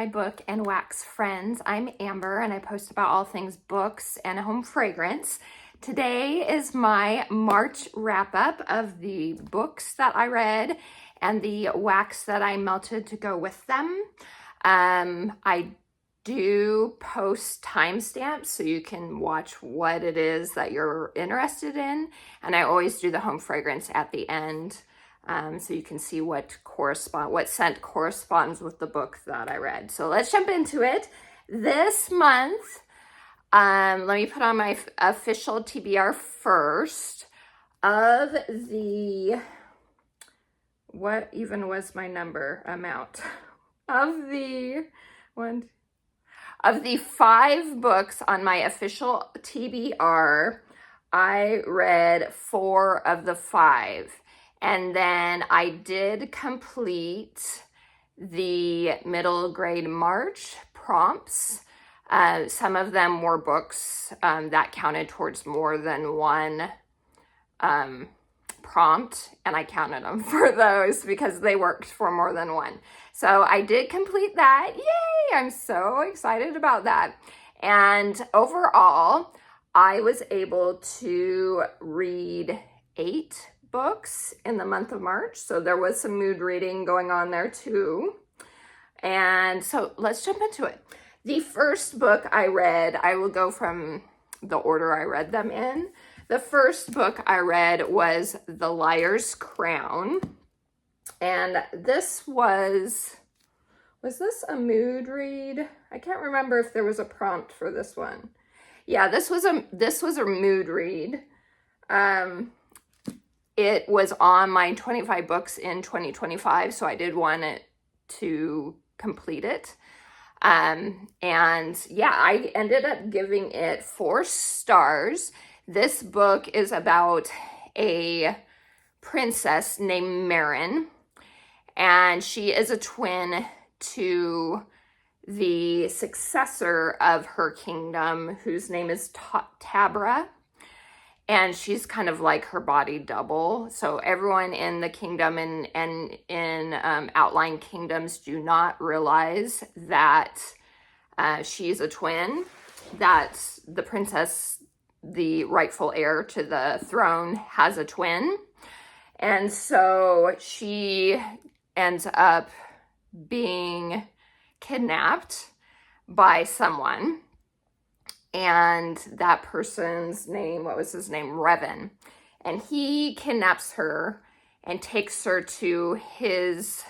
my book and wax friends. I'm Amber and I post about all things books and home fragrance. Today is my March wrap up of the books that I read and the wax that I melted to go with them. I do post timestamps so you can watch what it is that you're interested in, and I always do the home fragrance at the end. So you can see what scent corresponds with the book that I read. So let's jump into it. This month, let me put on my official TBR first. Of the, what even was my amount? Of the 5 books on my official TBR, I read 4 of the 5. And then I did complete the middle grade March prompts. Some of them were books that counted towards more than one prompt, and I counted them for those because they worked for more than one. So I did complete that. Yay! I'm so excited about that. And overall, I was able to read 8 books in the month of March. So there was some mood reading going on there too. And so let's jump into it. The first book I read, I will go from the order I read them in. The first book I read was The Liar's Crown. And this was this a mood read? I can't remember if there was a prompt for this one. Yeah, this was a mood read. It was on my 25 books in 2025, so I did want it to complete it. And yeah, I ended up giving it 4 stars. This book is about a princess named Marin, and she is a twin to the successor of her kingdom, whose name is Tabra. And she's kind of like her body double. So everyone in the kingdom and in outlying kingdoms do not realize that she's a twin, that the princess, the rightful heir to the throne, has a twin. And so she ends up being kidnapped by someone. And that person's name, what was his name? Revan. And he kidnaps her and takes her to his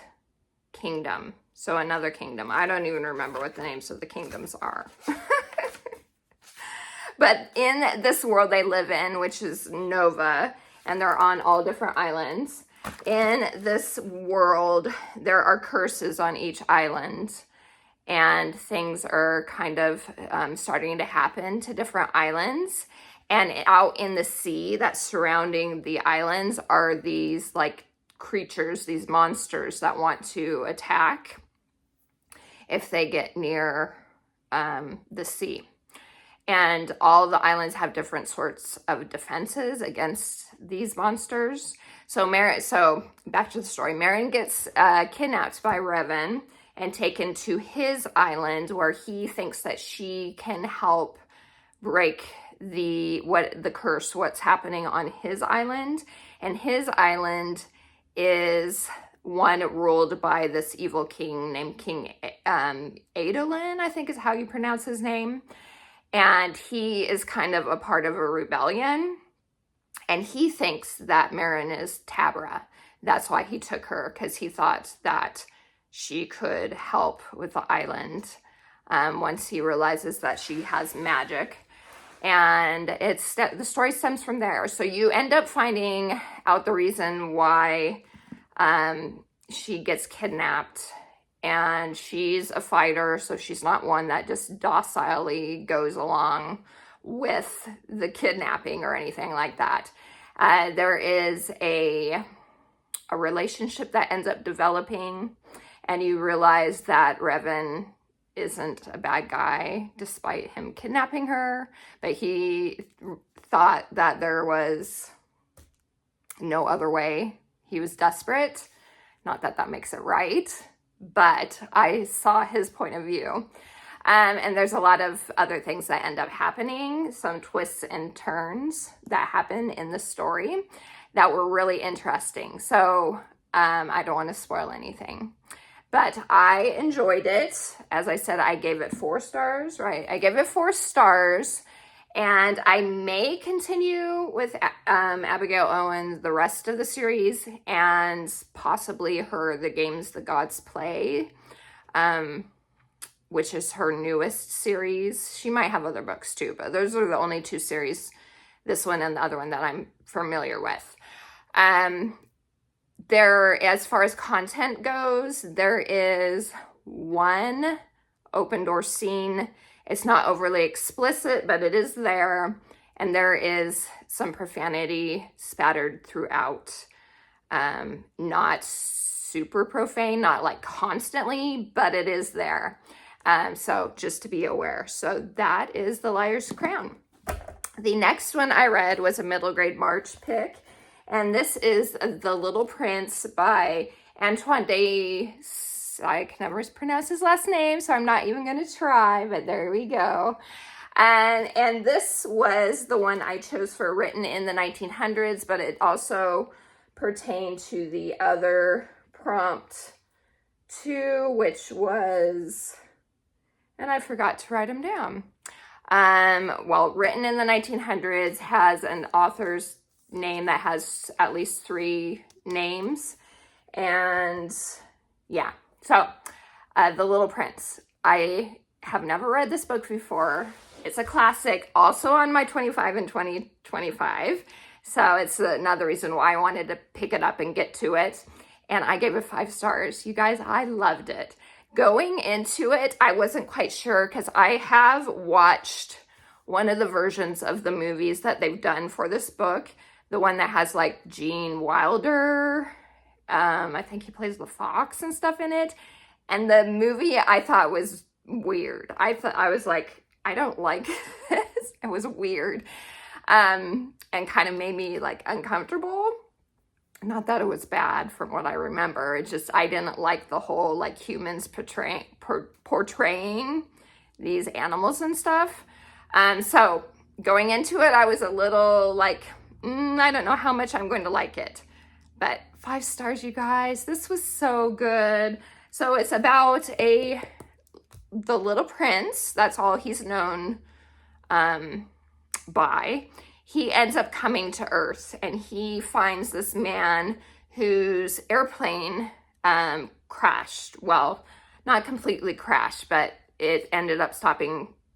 kingdom. So another kingdom. I don't even remember what the names of the kingdoms are. But in this world they live in, which is Nova, and they're on all different islands. In this world, there are curses on each island. And things are kind of starting to happen to different islands. And out in the sea that's surrounding the islands are these like creatures, these monsters that want to attack if they get near the sea. And all the islands have different sorts of defenses against these monsters. So back to the story. Marin gets kidnapped by Revan and taken to his island, where he thinks that she can help break the curse, what's happening on his island. And his island is one ruled by this evil king named King Adolin, I think is how you pronounce his name. And he is kind of a part of a rebellion. And he thinks that Marin is Tabra. That's why he took her, because he thought that she could help with the island once he realizes that she has magic. And the story stems from there. So you end up finding out the reason why she gets kidnapped. And she's a fighter, so she's not one that just docilely goes along with the kidnapping or anything like that. There is a relationship that ends up developing. And you realize that Revan isn't a bad guy, despite him kidnapping her. But he thought that there was no other way. He was desperate. Not that that makes it right. but I saw his point of view. And there's a lot of other things that end up happening, some twists and turns that happen in the story that were really interesting. So I don't want to spoil anything. But I enjoyed it. As I said, I gave it 4 stars, right? I gave it 4 stars. And I may continue with Abigail Owens the rest of the series, and possibly her The Games the Gods Play, which is her newest series. She might have other books too, but those are the only 2 series, this one and the other one, that I'm familiar with. As far as content goes, there is one open door scene. It's not overly explicit, but it is there. And there is some profanity spattered throughout. Not super profane, not like constantly, but it is there. So just to be aware. So that is The Liar's Crown. The next one I read was a middle grade March pick. And this is The Little Prince by Antoine de... I can never pronounce his last name, so I'm not even going to try, but there we go. And this was the one I chose for written in the 1900s, but it also pertained to the other prompt too, which was, and I forgot to write them down. Written in the 1900s has an author's name that has at least 3 names. And yeah, so The Little Prince. I have never read this book before. It's a classic, also on my 25 and 2025. So it's another reason why I wanted to pick it up and get to it. And I gave it 5 stars. You guys, I loved it. Going into it, I wasn't quite sure because I have watched one of the versions of the movies that they've done for this book. The one that has like Gene Wilder. I think he plays the fox and stuff in it. And the movie I thought was weird. I was like, I don't like this. It was weird. And kind of made me like uncomfortable. Not that it was bad from what I remember. It's just, I didn't like the whole like humans portraying these animals and stuff. So going into it, I was a little like, I don't know how much I'm going to like it. But 5 stars, you guys. This was so good. So it's about the Little Prince. That's all he's known by. He ends up coming to Earth, and he finds this man whose airplane crashed. Well, not completely crashed, but it ended up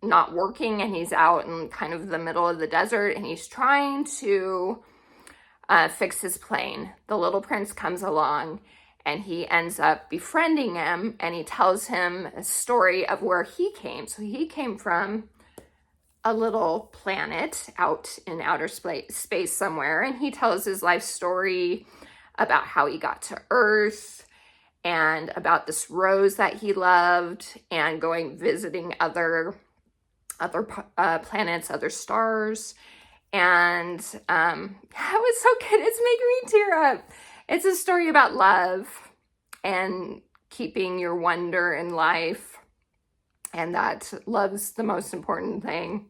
not working, and he's out in kind of the middle of the desert, and he's trying to fix his plane. The Little Prince comes along, and he ends up befriending him, and he tells him a story of where he came. So he came from a little planet out in outer space somewhere, and he tells his life story about how he got to Earth and about this rose that he loved, and visiting other planets, other stars. And that was so good. It's making me tear up. It's a story about love and keeping your wonder in life, and that love's the most important thing.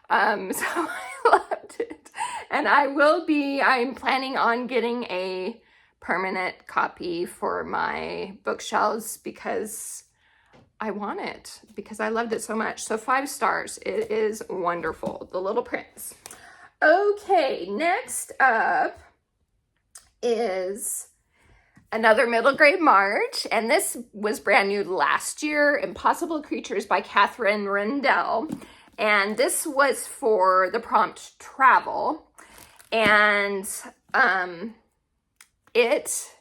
So I loved it. And I'm planning on getting a permanent copy for my bookshelves because I want it, because I loved it so much. So 5 stars. It is wonderful. The Little Prince. Okay, next up is another middle grade March, and this was brand new last year, Impossible Creatures by Catherine Rendell. And this was for the prompt travel. And it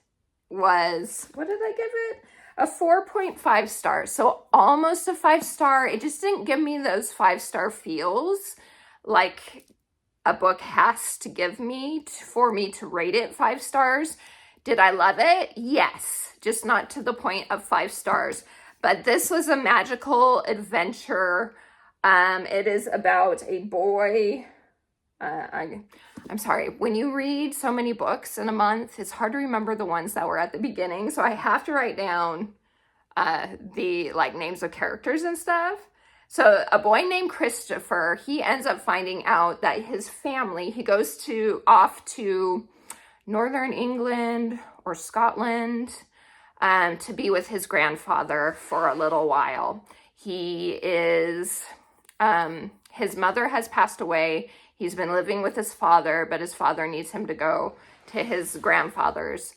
was, what did I give it? A 4.5 stars. So almost a 5 star. It just didn't give me those 5 star feels like a book has to give me for me to rate it 5 stars. Did I love it? Yes, just not to the point of 5 stars. But this was a magical adventure. It is about a boy. I'm sorry, when you read so many books in a month, it's hard to remember the ones that were at the beginning. So I have to write down the like names of characters and stuff. So a boy named Christopher, he ends up finding out that his family, he goes off to Northern England or Scotland to be with his grandfather for a little while. His mother has passed away. He's been living with his father, but his father needs him to go to his grandfather's.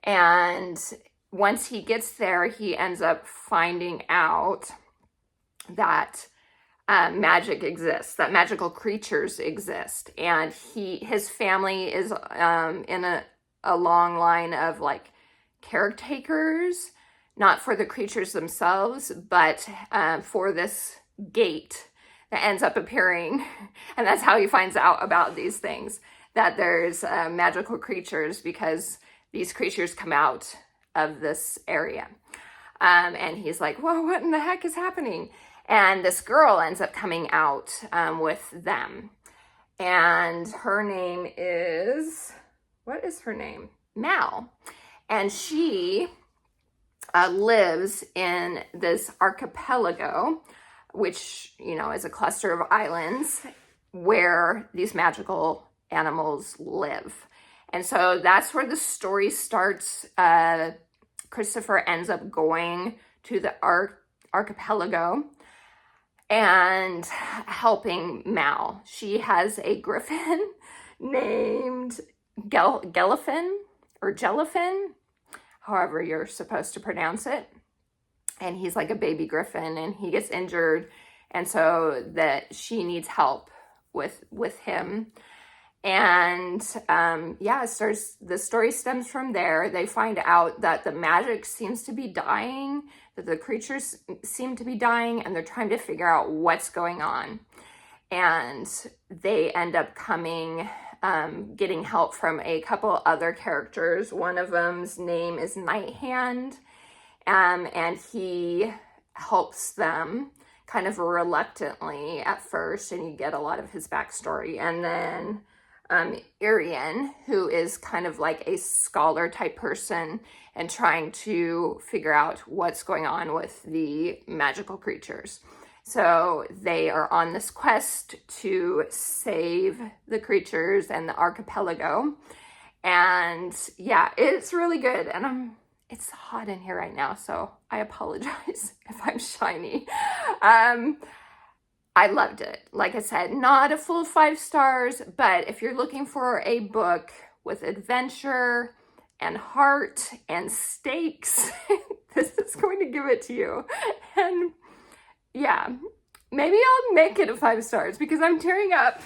And once he gets there, he ends up finding out that magic exists, that magical creatures exist. And his family is in a long line of like caretakers, not for the creatures themselves, but for this gate that ends up appearing. And that's how he finds out about these things, that there's magical creatures, because these creatures come out of this area. And he's like, whoa, what in the heck is happening? And this girl ends up coming out with them. And her name is, what is her name? Mal. And she lives in this archipelago, which, you know, is a cluster of islands where these magical animals live. And so that's where the story starts. Christopher ends up going to the archipelago and helping Mal. She has a griffin named Gelfin or Jellyfin, however you're supposed to pronounce it. And he's like a baby griffin, and he gets injured, and so that she needs help with him. And the story stems from there. They find out that the magic seems to be dying, that the creatures seem to be dying, and they're trying to figure out what's going on. And they end up getting help from a couple other characters. One of them's name is Nighthand, and he helps them kind of reluctantly at first, and you get a lot of his backstory. And then Irian, who is kind of like a scholar type person and trying to figure out what's going on with the magical creatures. So they are on this quest to save the creatures and the archipelago. And yeah, it's really good. And it's hot in here right now, so I apologize if I'm shiny. I loved it. Like I said, not a full 5 stars, but if you're looking for a book with adventure and heart and stakes, this is going to give it to you. And yeah, maybe I'll make it a 5 stars because I'm tearing up.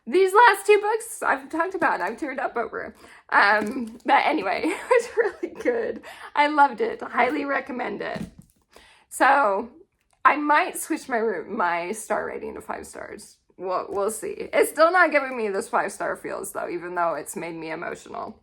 These last 2 books I've talked about, I've teared up over. But anyway, it was really good. I loved it. Highly recommend it. So I might switch my star rating to 5 stars. We'll see. It's still not giving me this 5-star feels though, even though it's made me emotional.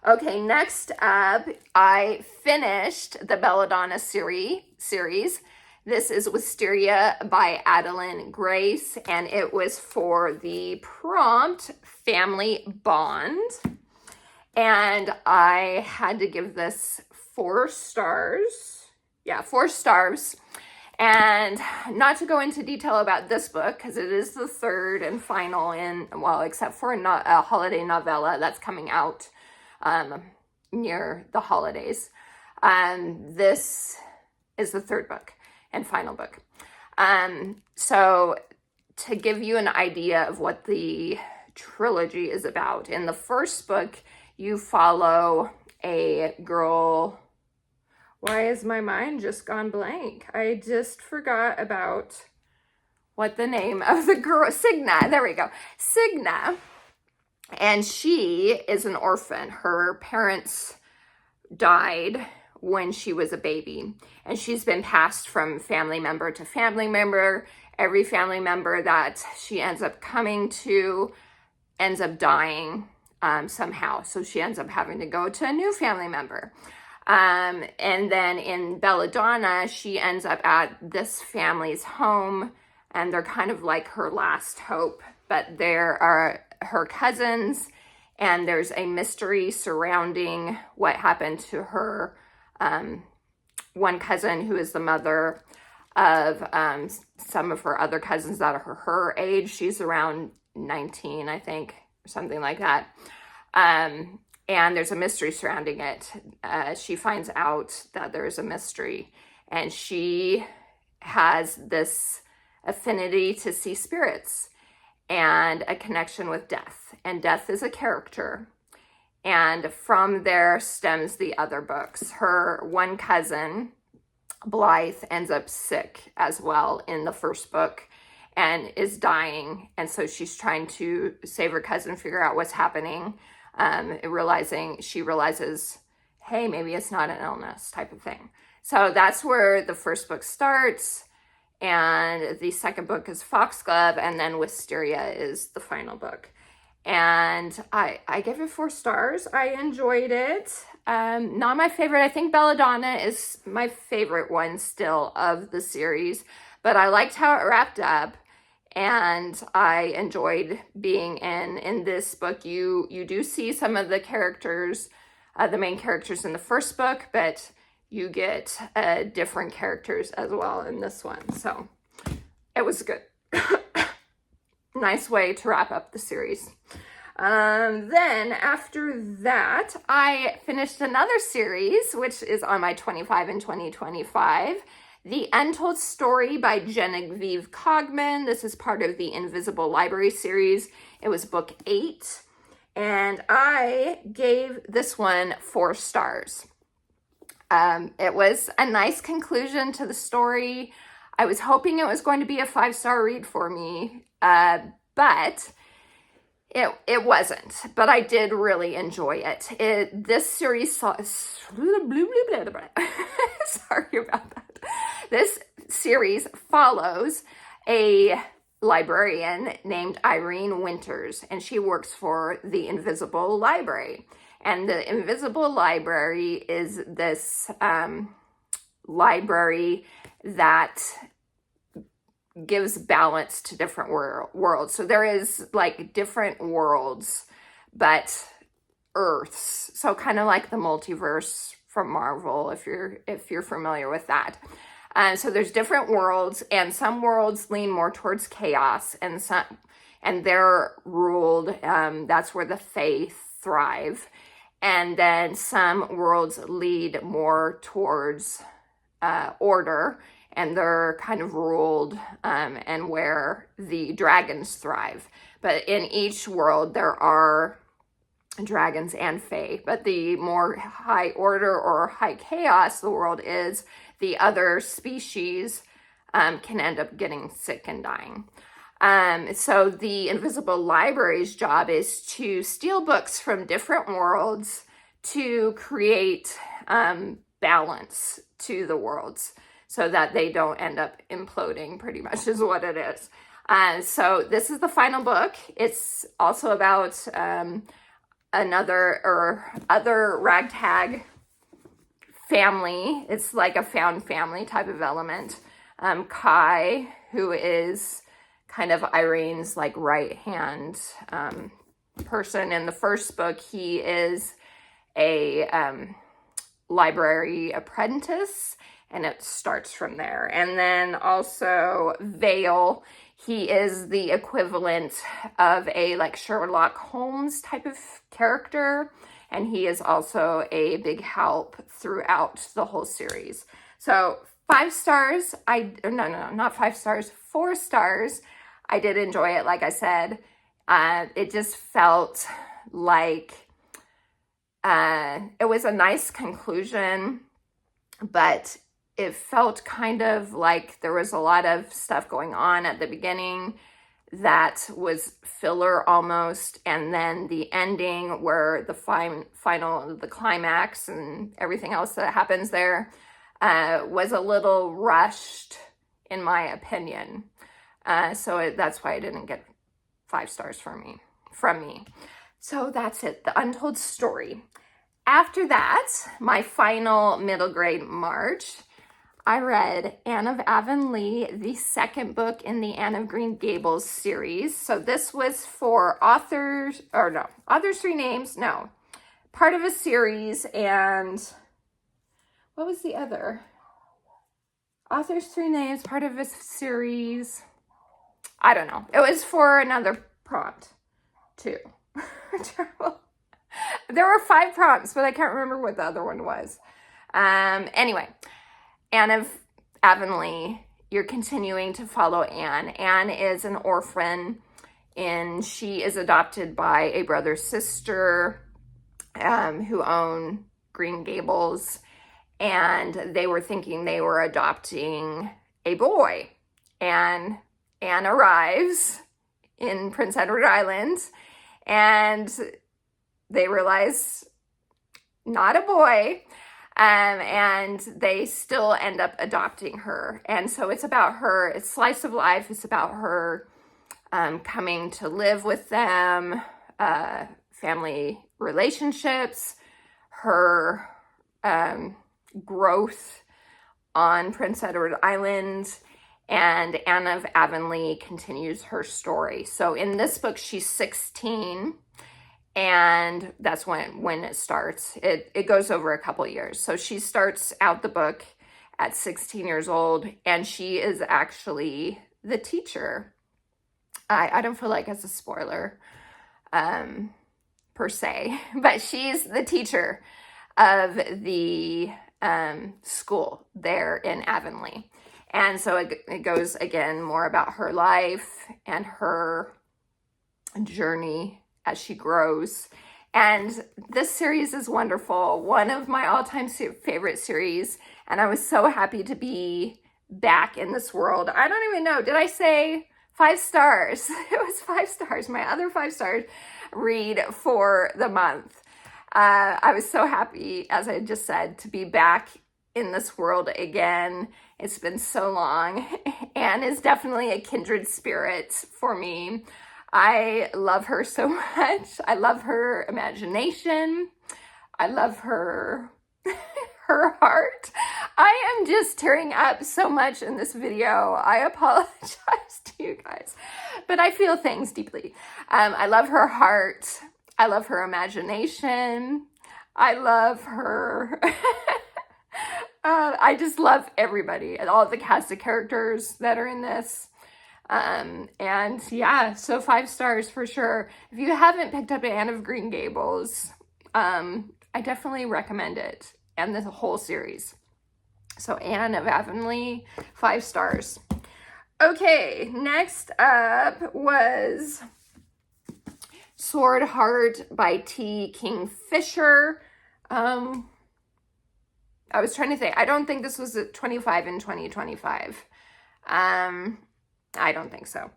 Okay, next up, I finished the Belladonna series. This is Wisteria by Adeline Grace, and it was for the prompt Family Bond. And I had to give this 4 stars. Yeah, 4 stars. And not to go into detail about this book, because it is the 3rd and final except for a holiday novella that's coming out near the holidays. This is the 3rd book and final book. So to give you an idea of what the trilogy is about, in the first book, you follow a girl. Why is my mind just gone blank? I just forgot about what the name of the girl, Signa, there we go. Signa, and she is an orphan. Her parents died when she was a baby, and she's been passed from family member to family member. Every family member that she ends up coming to ends up dying somehow, so she ends up having to go to a new family member. And then in Belladonna, she ends up at this family's home, and they're kind of like her last hope, but there are her cousins, and there's a mystery surrounding what happened to her one cousin who is the mother of some of her other cousins that are her age. She's around 19, I think, or something like that. And there's a mystery surrounding it. She finds out that there's a mystery, and she has this affinity to see spirits and a connection with death. And death is a character. And from there stems the other books. Her one cousin, Blythe, ends up sick as well in the first book and is dying. And so she's trying to save her cousin, figure out what's happening, she realizes, hey, maybe it's not an illness type of thing. So that's where the first book starts. And the second book is Foxglove, and then Wisteria is the final book. And I give it 4 stars. I enjoyed it. Not my favorite. I think Belladonna is my favorite one still of the series, but I liked how it wrapped up, and I enjoyed being in this book. You do see some of the characters, the main characters in the first book, but you get different characters as well in this one. So it was good. Nice way to wrap up the series. Then after that, I finished another series, which is on my 25 and 2025, The Untold Story by Genevieve Cogman. This is part of the Invisible Library series. It was book 8, and I gave this one 4 stars. It was a nice conclusion to the story. I was hoping it was going to be a 5-star read for me, but it wasn't. But I did really enjoy it. This series sorry about that. This series follows a librarian named Irene Winters, and she works for the Invisible Library. And the Invisible Library is this library that gives balance to different worlds. So there is like different worlds, but Earths. So kind of like the multiverse from Marvel, if you're familiar with that. So there's different worlds, and some worlds lean more towards chaos, and they're ruled. That's where the Fae thrive. And then some worlds lead more towards order, and they're kind of ruled and where the dragons thrive. But in each world, there are dragons and fae. But the more high order or high chaos the world is, the other species can end up getting sick and dying. So the Invisible Library's job is to steal books from different worlds to create balance to the worlds so that they don't end up imploding, pretty much is what it is. So this is the final book. It's also about other ragtag family. It's like a found family type of element. Kai, who is kind of Irene's like right hand person in the first book, he is a library apprentice, and it starts from there. And then also Vale, he is the equivalent of a like Sherlock Holmes type of character, and he is also a big help throughout the whole series. So 5 stars. Not 5 stars, 4 stars. I did enjoy it, like I said. It just felt like it was a nice conclusion, but it felt kind of like there was a lot of stuff going on at the beginning that was filler almost, and then the ending where the the climax and everything else that happens there was a little rushed, in my opinion. So that's why I didn't get 5 stars from me. So that's it, The Untold Story. After that, my final middle grade March, I read Anne of Avonlea, the second book in the Anne of Green Gables series. So this was for authors 3 names, part of a series, and what was the other? author's three names, part of a series. I don't know. It was for another prompt, too. Terrible. There were 5 prompts, but I can't remember what the other one was. Anyway, Anne of Avonlea, you're continuing to follow Anne. Anne is an orphan, and she is adopted by a brother-sister who own Green Gables, and they were thinking they were adopting a boy. And Anne arrives in Prince Edward Island, and they realize not a boy, and they still end up adopting her. And so it's about her, it's slice of life. It's about her coming to live with them, family relationships, her growth on Prince Edward Island, and Anne of Avonlea continues her story. So in this book, she's 16, and that's when it starts. It goes over a couple years. So she starts out the book at 16 years old, and she is actually the teacher. I don't feel like it's a spoiler per se, but she's the teacher of the school there in Avonlea. And so it goes, again, more about her life and her journey as she grows. And this series is wonderful. One of my all-time favorite series. And I was so happy to be back in this world. I don't even know. Did I say 5 stars? It was 5 stars. My other 5 stars read for the month. I was so happy, as I just said, to be back in this world again. It's been so long. Anne is definitely a kindred spirit for me. I love her so much. I love her imagination. I love her heart. I am just tearing up so much in this video. I apologize to you guys, but I feel things deeply. I love her heart. I love her imagination. I love her. I just love everybody and all the cast of characters that are in this. And yeah, so 5 stars for sure. If you haven't picked up Anne of Green Gables, I definitely recommend it and the whole series. So Anne of Avonlea, 5 stars. Okay, next up was Swordheart by T. Kingfisher. I was trying to think. I don't think this was at 25 in 2025. I don't think so.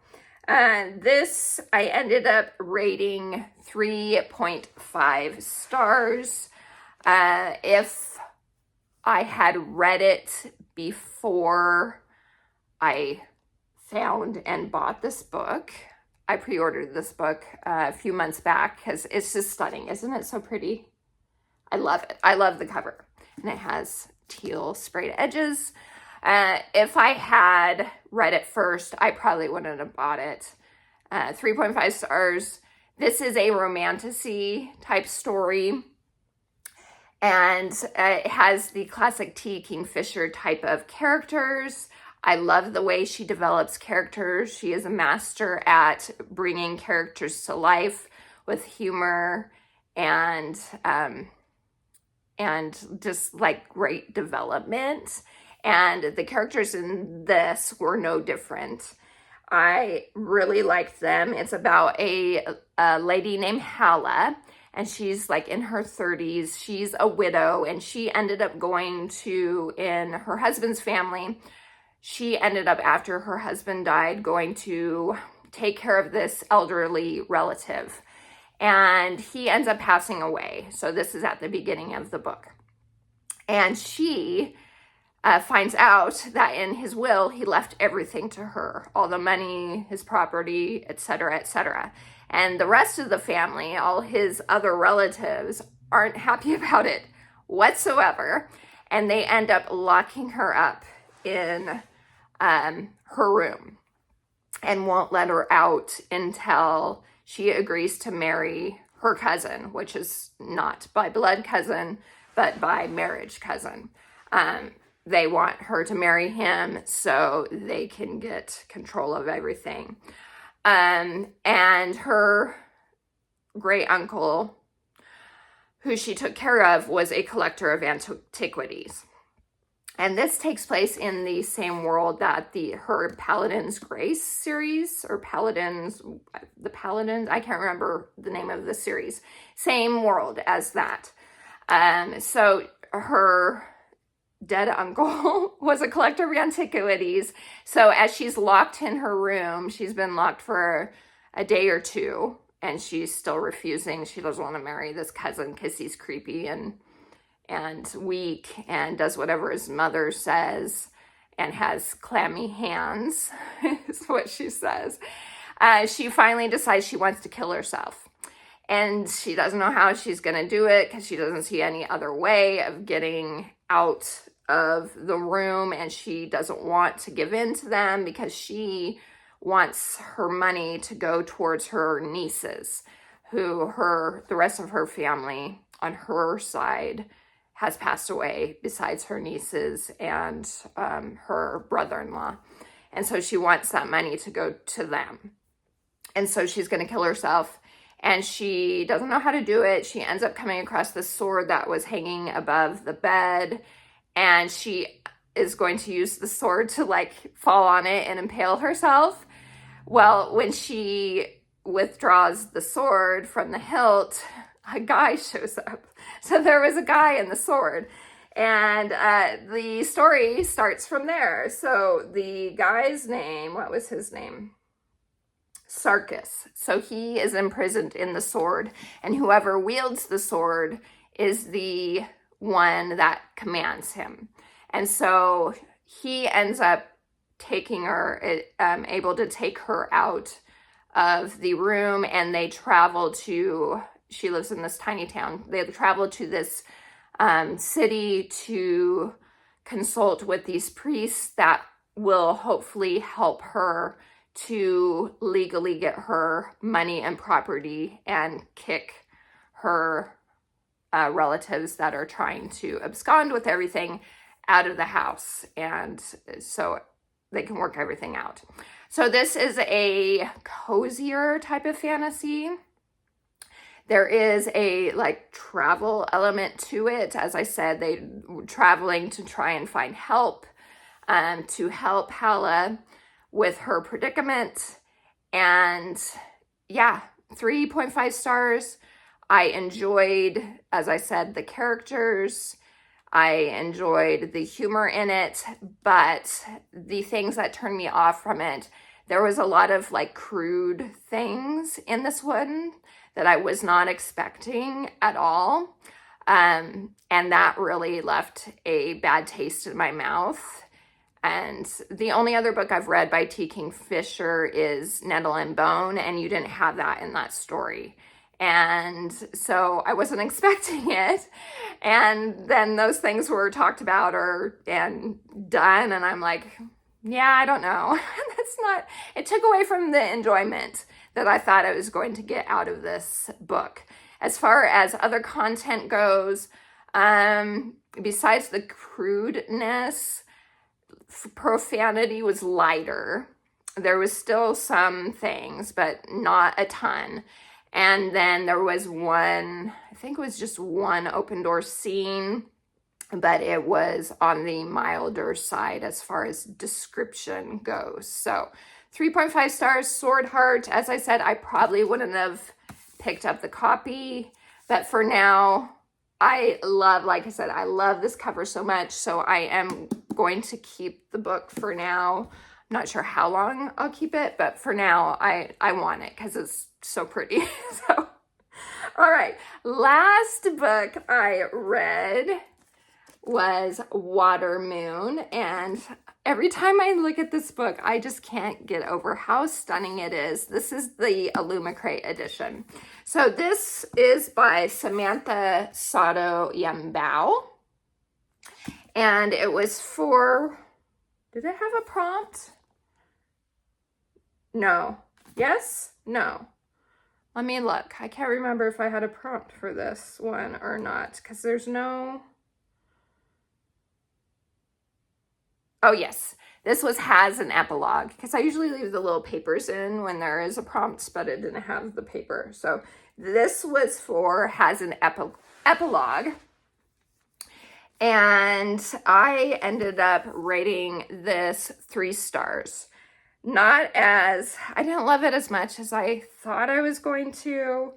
This, I ended up rating 3.5 stars. If I had read it before I found and bought this book, I pre-ordered this book a few months back because it's just stunning. Isn't it so pretty? I love it. I love the cover. And it has teal sprayed edges. If I had read it first, I probably wouldn't have bought it. 3.5 stars. This is a romantasy type story. And it has the classic T. Kingfisher type of characters. I love the way she develops characters. She is a master at bringing characters to life with humor and just like great development. And the characters in this were no different. I really liked them. It's about a lady named Hala, and she's like in her 30s. She's a widow, and she ended up going to, in her husband's family, she ended up, after her husband died, going to take care of this elderly relative. And he ends up passing away. So this is at the beginning of the book. And she finds out that in his will, he left everything to her. All the money, his property, etc., etc. And the rest of the family, all his other relatives, aren't happy about it whatsoever. And they end up locking her up in her room and won't let her out until she agrees to marry her cousin, which is not by blood cousin, but by marriage cousin. they want her to marry him so they can get control of everything. And her great uncle, who she took care of, was a collector of antiquities. And this takes place in the same world that her Paladin's Grace series, or the Paladins, I can't remember the name of the series. Same world as that. So her dead uncle was a collector of antiquities. So as she's locked in her room, she's been locked for a day or two, and she's still refusing. She doesn't want to marry this cousin because he's creepy and weak and does whatever his mother says and has clammy hands, is what she says. She finally decides she wants to kill herself. And she doesn't know how she's going to do it because she doesn't see any other way of getting out of the room, and she doesn't want to give in to them because she wants her money to go towards her nieces, who the rest of her family on her side has passed away, besides her nieces and her brother-in-law. And so she wants that money to go to them. And so she's going to kill herself, and she doesn't know how to do it. She ends up coming across this sword that was hanging above the bed, and she is going to use the sword to fall on it and impale herself. Well, when she withdraws the sword from the hilt, a guy shows up. So there was a guy in the sword, and the story starts from there. So the guy's name, what was his name? Sarkis. So he is imprisoned in the sword, and whoever wields the sword is the one that commands him. And so he ends up taking her, able to take her out of the room, and they travel to, she lives in this tiny town. They travel to this city to consult with these priests that will hopefully help her to legally get her money and property and kick her relatives that are trying to abscond with everything out of the house, and so they can work everything out. So this is a cozier type of fantasy. There is a travel element to it. As I said, they traveling to try and find help, to help Hala with her predicament. And yeah, 3.5 stars. I enjoyed, as I said, the characters. I enjoyed the humor in it, but the things that turned me off from it, there was a lot of crude things in this one that I was not expecting at all. And that really left a bad taste in my mouth. And the only other book I've read by T. Kingfisher is Nettle and Bone, and you didn't have that in that story. And so I wasn't expecting it. And then those things were talked about and done. And I'm like, yeah, I don't know. It took away from the enjoyment that I thought I was going to get out of this book. As far as other content goes, besides the crudeness, profanity was lighter. There was still some things, but not a ton. And then there was I think it was just one open door scene, but it was on the milder side as far as description goes. So 3.5 stars, Swordheart. As I said, I probably wouldn't have picked up the copy, but for now, I love this cover so much. So I am going to keep the book for now. I'm not sure how long I'll keep it, but for now, I want it because it's so pretty. So, all right. Last book I read was Water Moon, and every time I look at this book, I just can't get over how stunning it is. This is the Illumicrate edition. So this is by Samantha Sato Yambao, and it was for, did it have a prompt? No. Yes? No. Let me look. I can't remember if I had a prompt for this one or not, because there's no... Oh yes, this has an epilogue, because I usually leave the little papers in when there is a prompt, but it didn't have the paper. So this has an epilogue. And I ended up rating this 3 stars. I didn't love it as much as I thought I was going to.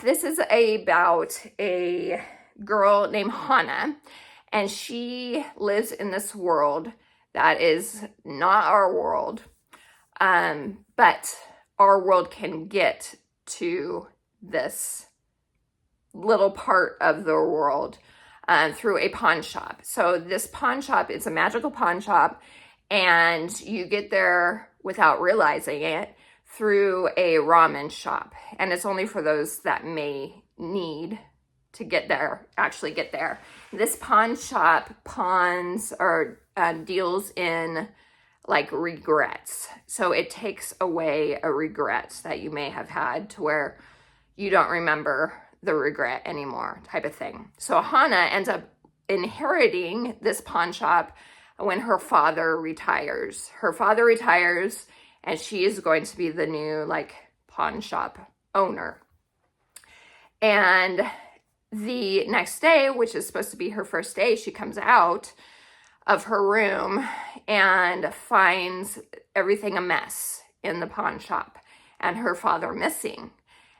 This is about a girl named Hannah, and she lives in this world that is not our world, but our world can get to this little part of the world through a pawn shop. So this pawn shop is a magical pawn shop, and you get there without realizing it through a ramen shop. And it's only for those that may need to actually get there. This pawn shop deals in like regrets. So it takes away a regret that you may have had to where you don't remember the regret anymore, type of thing. So Hannah ends up inheriting this pawn shop when her father retires. Her father retires, and she is going to be the new like pawn shop owner. And the next day, which is supposed to be her first day, she comes out of her room and finds everything a mess in the pawn shop and her father missing.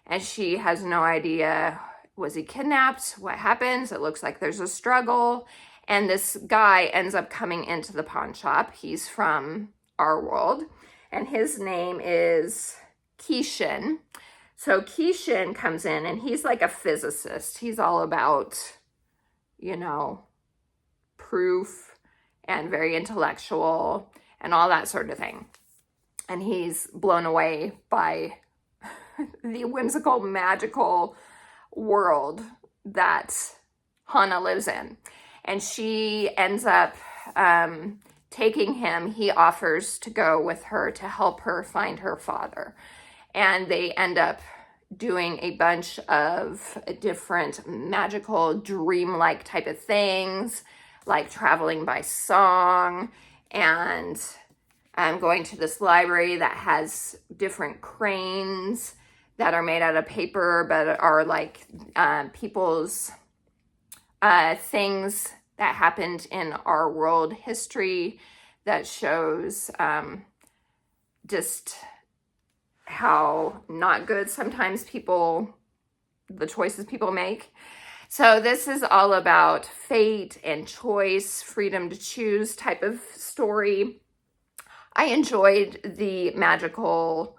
And she has no idea, was he kidnapped? What happens? It looks like there's a struggle. And this guy ends up coming into the pawn shop. He's from our world, and his name is Keishan. So Keishan comes in, and he's like a physicist. He's all about, proof and very intellectual and all that sort of thing. And he's blown away by the whimsical, magical world that Hannah lives in. And she ends up taking him. He offers to go with her to help her find her father. And they end up doing a bunch of different magical, dreamlike type of things, like traveling by song and going to this library that has different cranes that are made out of paper, but are like people's things that happened in our world history that shows just how not good sometimes the choices people make. So this is all about fate and choice, freedom to choose type of story. I enjoyed the magical,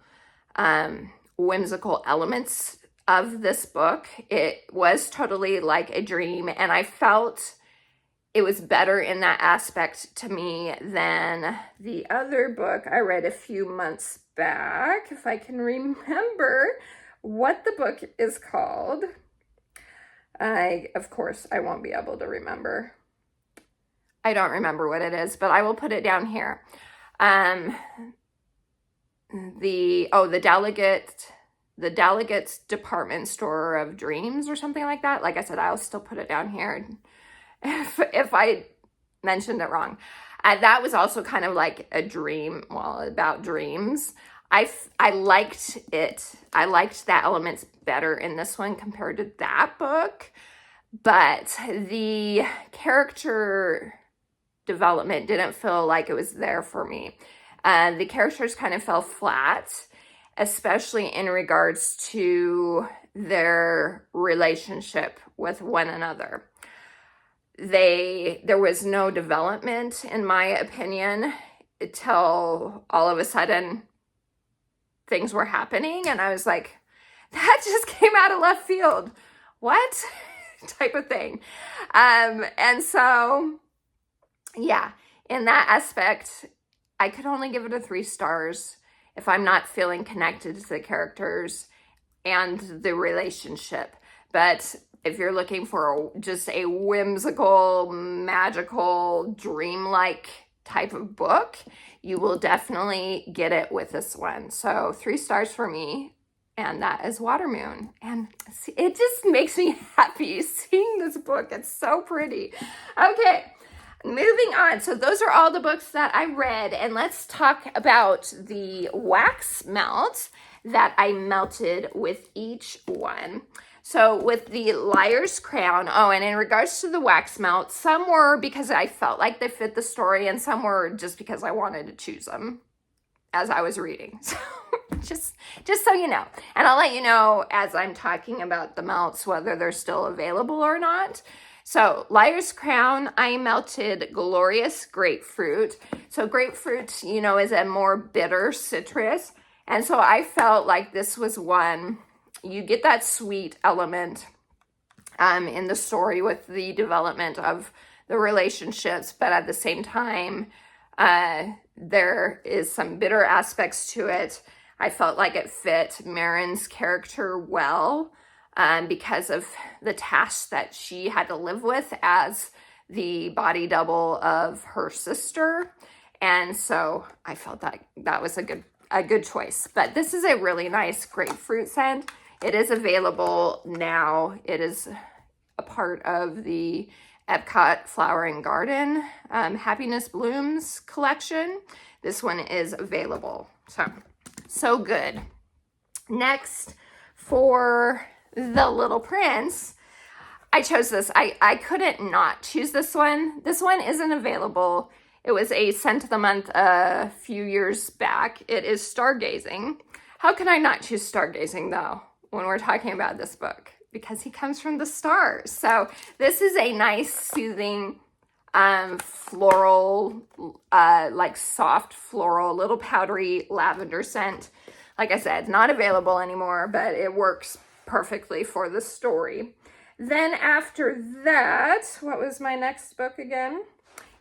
whimsical elements of this book. It was totally like a dream, and I felt it was better in that aspect to me than the other book I read a few months back, if I can remember what the book is called. Of course, I won't be able to remember. I don't remember what it is, but I will put it down here. The Delegate's Department Store of Dreams or something like that. Like I said, I'll still put it down here if I mentioned it wrong. That was also kind of like a dream, about dreams. I liked it. I liked that elements better in this one compared to that book. But the character development didn't feel like it was there for me. The characters kind of fell flat, especially in regards to their relationship with one another. There was no development, in my opinion, until all of a sudden things were happening, and I was like, that just came out of left field. What? Type of thing. And so, yeah, in that aspect, I could only give it a 3 stars if I'm not feeling connected to the characters and the relationship. But if you're looking for just a whimsical, magical, dreamlike type of book, you will definitely get it with this one. So 3 stars for me, and that is Watermoon. And it just makes me happy seeing this book. It's so pretty. Okay, Moving on. So those are all the books that I read. And let's talk about the wax melt that I melted with each one. So with the Liar's Crown, and in regards to the wax melt, some were because I felt like they fit the story, and some were just because I wanted to choose them as I was reading. So just so you know. And I'll let you know as I'm talking about the melts whether they're still available or not. So Liar's Crown, I melted Glorious Grapefruit. So grapefruit, is a more bitter citrus. And so I felt like this was one, you get that sweet element in the story with the development of the relationships, but at the same time, there is some bitter aspects to it. I felt like it fit Marin's character well because of the tasks that she had to live with as the body double of her sister. And so I felt that was a good choice. But this is a really nice grapefruit scent. It is available now. It is a part of the Epcot Flower and Garden Happiness Blooms collection. This one is available. So good. Next, for The Little Prince, I chose this. I couldn't not choose this one. This one isn't available. It was a scent of the month a few years back. It is Stargazing. How can I not choose Stargazing, though, when we're talking about this book? Because he comes from the stars. So this is a nice, soothing, floral, like soft floral, little powdery lavender scent. Like I said, not available anymore, but it works perfectly for the story. Then after that, what was my next book again?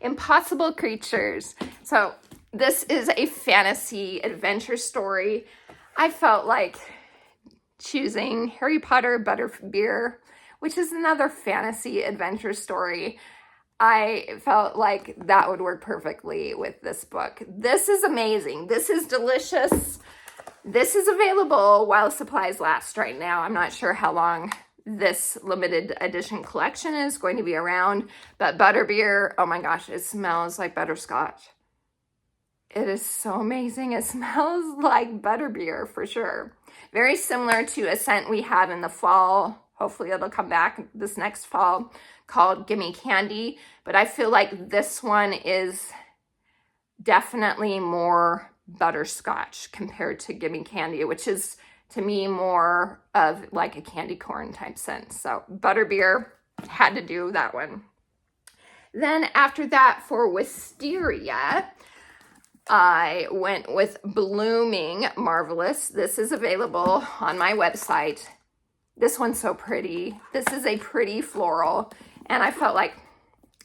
Impossible Creatures. So this is a fantasy adventure story. I felt like choosing Harry Potter Butterbeer, which is another fantasy adventure story. I felt like that would work perfectly with this book. This is amazing. This is delicious. This is available while supplies last right now. I'm not sure how long this limited edition collection is going to be around, but Butterbeer, oh my gosh, it smells like butterscotch. It is so amazing. It smells like butterbeer for sure. Very similar to a scent we have in the fall. Hopefully it'll come back this next fall, called Gimme Candy. But I feel like this one is definitely more butterscotch compared to Gimme Candy, which is to me more of like a candy corn type scent. So Butterbeer, had to do that one. Then after that, for Wisteria, I went with Blooming Marvelous. This is available on my website. This one's so pretty. This is a pretty floral, and I felt like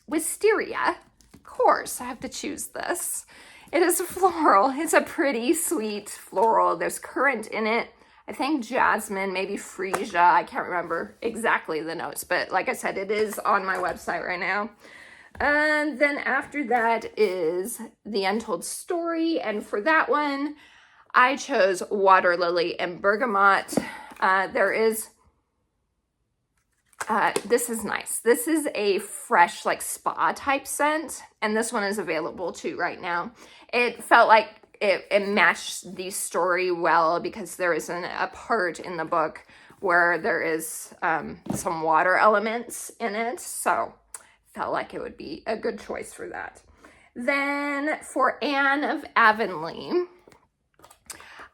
Wisteria, of course, I have to choose this. It is a floral. It's a pretty sweet floral. There's currant in it. I think jasmine, maybe freesia. I can't remember exactly the notes, but like I said, it is on my website right now. And then after that is The Untold Story. And for that one, I chose Water Lily and Bergamot. This is nice. This is a fresh, like spa type scent. And this one is available too right now. It felt like it matched the story well because there is a part in the book where there is some water elements in it. So felt like it would be a good choice for that. Then for Anne of Avonlea,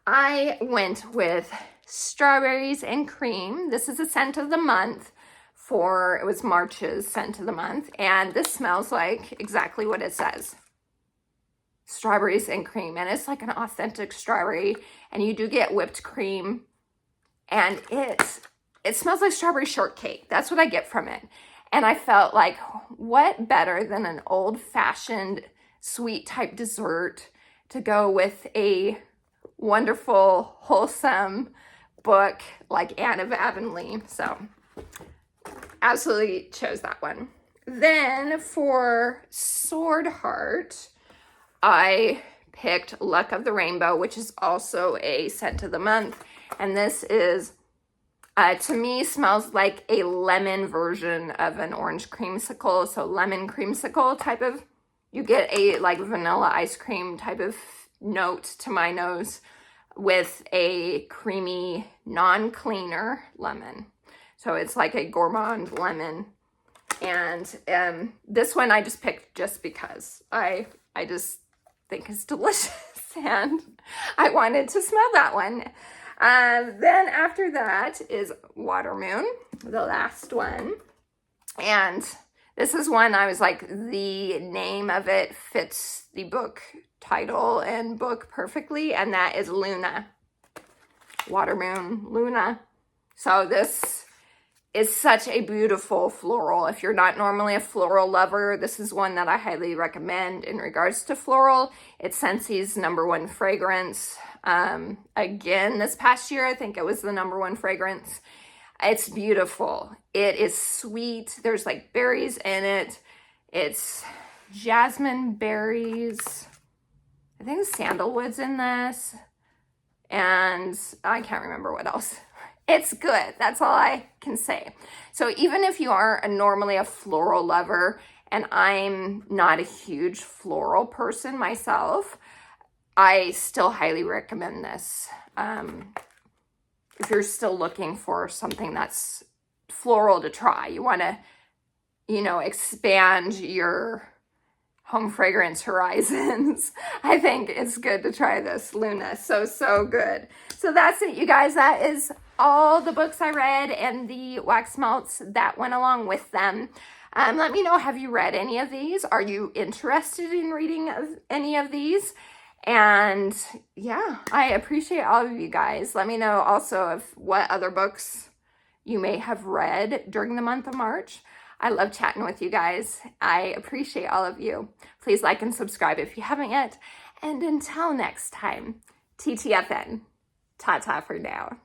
I went with Strawberries and Cream. This is a scent of the month it was March's scent of the month. And this smells like exactly what it says. Strawberries and cream. And it's like an authentic strawberry. And you do get whipped cream. And it smells like strawberry shortcake. That's what I get from it. And I felt like, what better than an old-fashioned sweet type dessert to go with a wonderful, wholesome book like Anne of Avonlea. So absolutely chose that one. Then for Swordheart, I picked Luck of the Rainbow, which is also a scent of the month. And this is To me, smells like a lemon version of an orange creamsicle. So lemon creamsicle type of, you get a like vanilla ice cream type of note to my nose with a creamy, non-cleaner lemon. So it's like a gourmand lemon. And this one I just picked just because I just think it's delicious and I wanted to smell that one. Then after that is Watermoon, the last one. And this is one I was like, the name of it fits the book title and book perfectly, and that is Luna. Watermoon, Luna. So this is such a beautiful floral. If you're not normally a floral lover, this is one that I highly recommend in regards to floral. It's Scentsi's #1 fragrance. Again, this past year, I think it was the #1 fragrance. It's beautiful. It is sweet. There's like berries in it. It's jasmine berries. I think sandalwood's in this. And I can't remember what else. It's good. That's all I can say. So even if you are normally a floral lover, and I'm not a huge floral person myself, I still highly recommend this. If you're still looking for something that's floral to try, you want to, expand your home fragrance horizons, I think it's good to try this Luna. So good. So that's it, you guys. That is all the books I read and the wax melts that went along with them. Let me know, have you read any of these? Are you interested in reading any of these? And yeah, I appreciate all of you guys. Let me know also of what other books you may have read during the month of March. I love chatting with you guys. I appreciate all of you. Please like and subscribe if you haven't yet. And until next time, TTFN. Ta-ta for now.